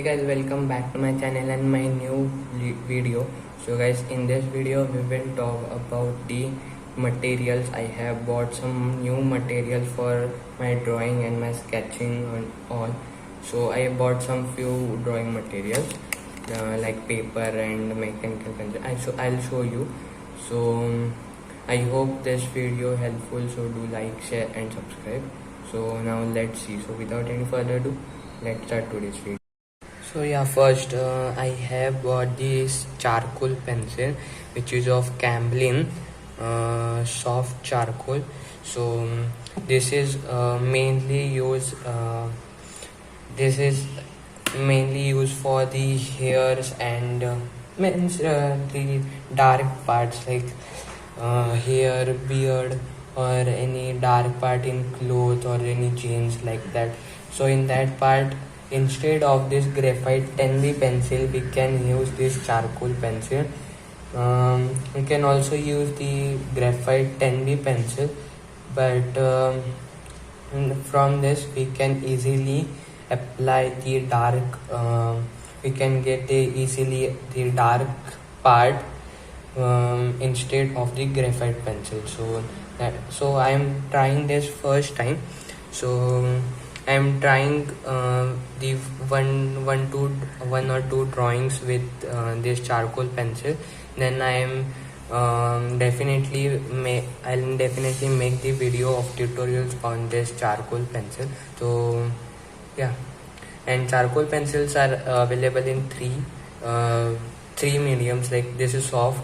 guys, welcome back to my channel and my new video. So guys, in this video we will talk about the materials. I have bought some new materials for my drawing and my sketching and all. So I bought some few drawing materials like paper and mechanical pencil. I'll show you. So I hope this video helpful, so do like, share and subscribe. So now let's see. So without any further ado, let's start today's video. So yeah, first I have bought this charcoal pencil which is of Camlin soft charcoal. So this is mainly used for the hairs and means the dark parts like hair, beard, or any dark part in clothes or any jeans like that. So in that part, instead of this graphite 10B pencil, we can use this charcoal pencil. We can also use the graphite 10B pencil, but from this we can easily apply the dark. We can get easily the dark part instead of the graphite pencil. So I am trying this first time. So I am trying the one or two drawings with this charcoal pencil. Then I'll definitely make the video of tutorials on this charcoal pencil. So yeah, and charcoal pencils are available in three mediums. Like this is soft,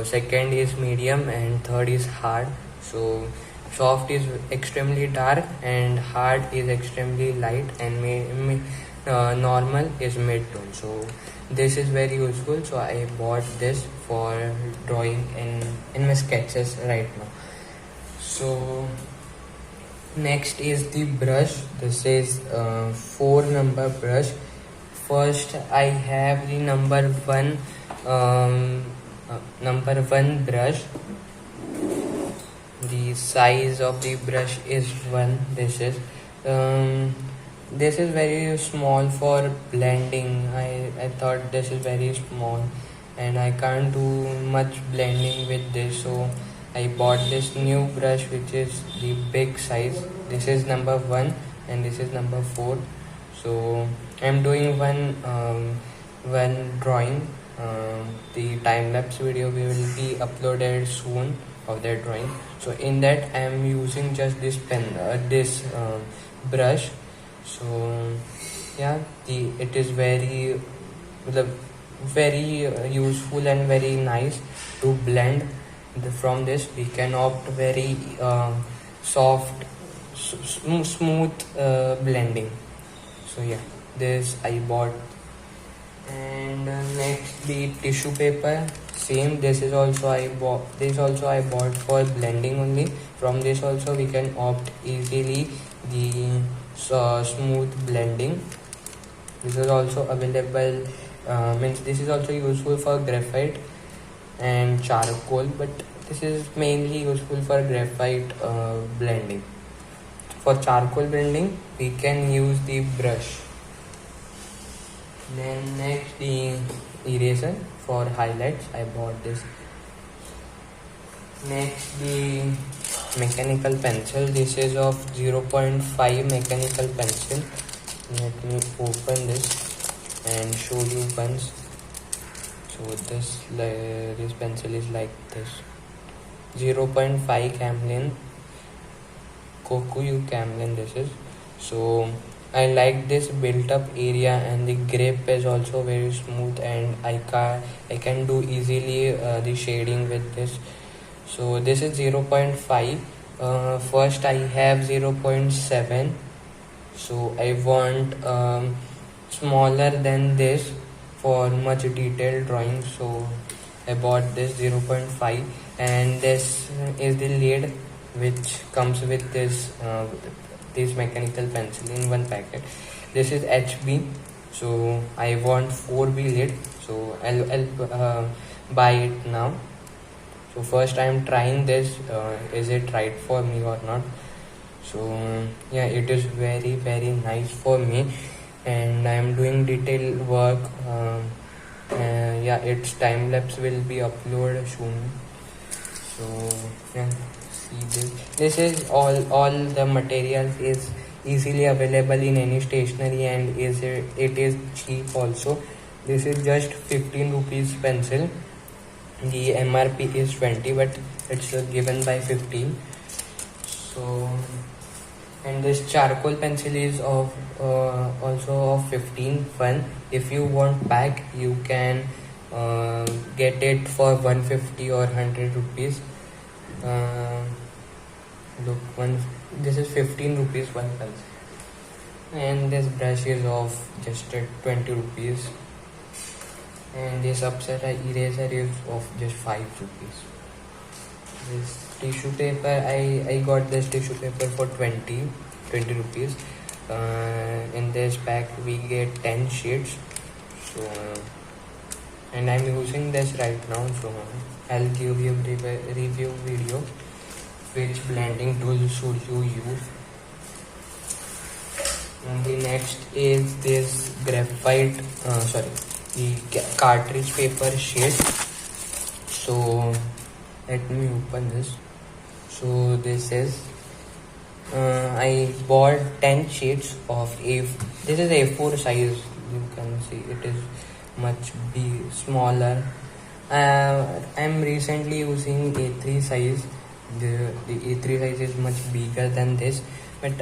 second is medium, and third is hard. So soft is extremely dark and hard is extremely light, and normal is mid-tone. So this is very useful. So I bought this for drawing in my sketches right now. So next is the brush. This is 4 number brush. First I have the number one brush. The size of the brush is 1. This is very small for blending. I thought this is very small and I can't do much blending with this, so I bought this new brush which is the big size. This is number 1 and this is number 4. So I'm doing one drawing. The time-lapse video will be uploaded soon of that drawing. So in that I am using just this brush. So yeah, it is very useful and very nice to blend. From this we can opt very soft, smooth blending. So yeah, this I bought. And next, the tissue paper. Same, this also I bought for blending only. From this also we can opt easily the smooth blending. This is also available, means this is also useful for graphite and charcoal, but this is mainly useful for graphite blending. For charcoal blending we can use the brush. Then next, the eraser for highlights. I bought this. Next, the mechanical pencil. This is of 0.5 mechanical pencil. Let me open this and show you once. So this pencil is like this. 0.5 Camlin, Kokuyu Camlin this is. So I like this built up area, and the grip is also very smooth, and I can do easily the shading with this. So this is 0.5. First I have 0.7. So I want smaller than this for much detailed drawing. So I bought this 0.5, and this is the lid which comes with this mechanical pencil in one packet. This is HB, so I want 4B lid, so I'll buy it now. So first I am trying this, is it right for me or not. So yeah, it is very nice for me. and I am doing detail work. Yeah, its time lapse will be uploaded soon. So yeah, see this. This is all the materials is easily available in any stationery, and it is cheap also. This is just 15 rupees pencil. The MRP is 20, but it's given by 15. So, and this charcoal pencil is of also of 15 fun. If you want pack, you can get it for 150 or 100 rupees. Look, this is 15 rupees one pencil, and this brush is of just 20 rupees, and this Apsara eraser is of just 5 rupees. This tissue paper, I got this tissue paper for 20 rupees. In this pack we get 10 sheets. So and I'm using this right now, so I'll give you review video which blending tool should you use. And the next is this graphite the cartridge paper sheet. So let me open this. So this is I bought 10 sheets of this is A4 size. You can see it is much smaller. I'm recently using A3 size. The A3 size is much bigger than this, but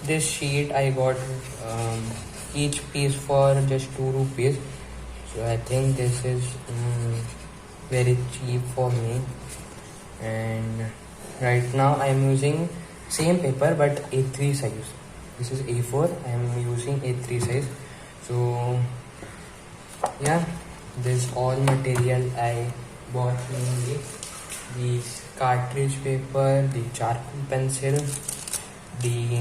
this sheet I got each piece for just 2 rupees. So I think this is very cheap for me. And right now I am using same paper but A3 size. This is A4, I am using A3 size. So yeah, this all material I bought mainly: the cartridge paper, the charcoal pencil, the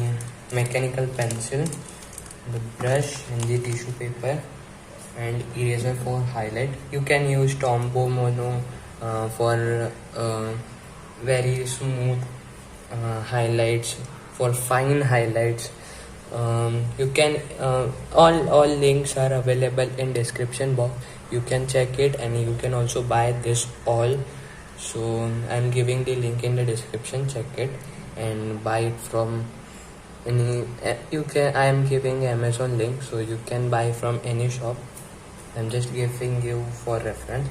mechanical pencil, the brush, and the tissue paper, and eraser for highlight. You can use Tombow Mono for very smooth highlights, for fine highlights. You can all links are available in description box. You can check it, and you can also buy this all. So I'm giving the link in the description. Check it and buy it from any. I am giving Amazon link, so you can buy from any shop. I'm just giving you for reference.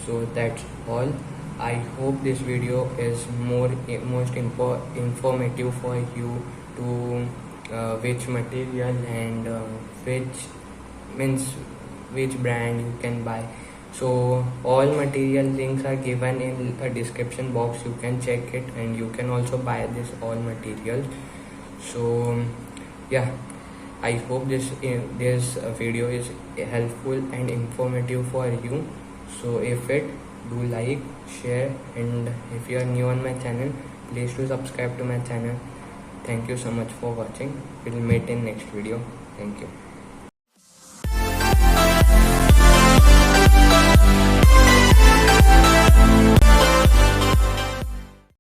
So that's all. I hope this video is most informative for you to which material and which brand you can buy. So all material links are given in a description box. You can check it, and you can also buy this all materials. So yeah, I hope this video is helpful and informative for you. So if it, do like, share, and if you are new on my channel, please do subscribe to my channel. Thank you so much for watching. We'll meet in next video. Thank you.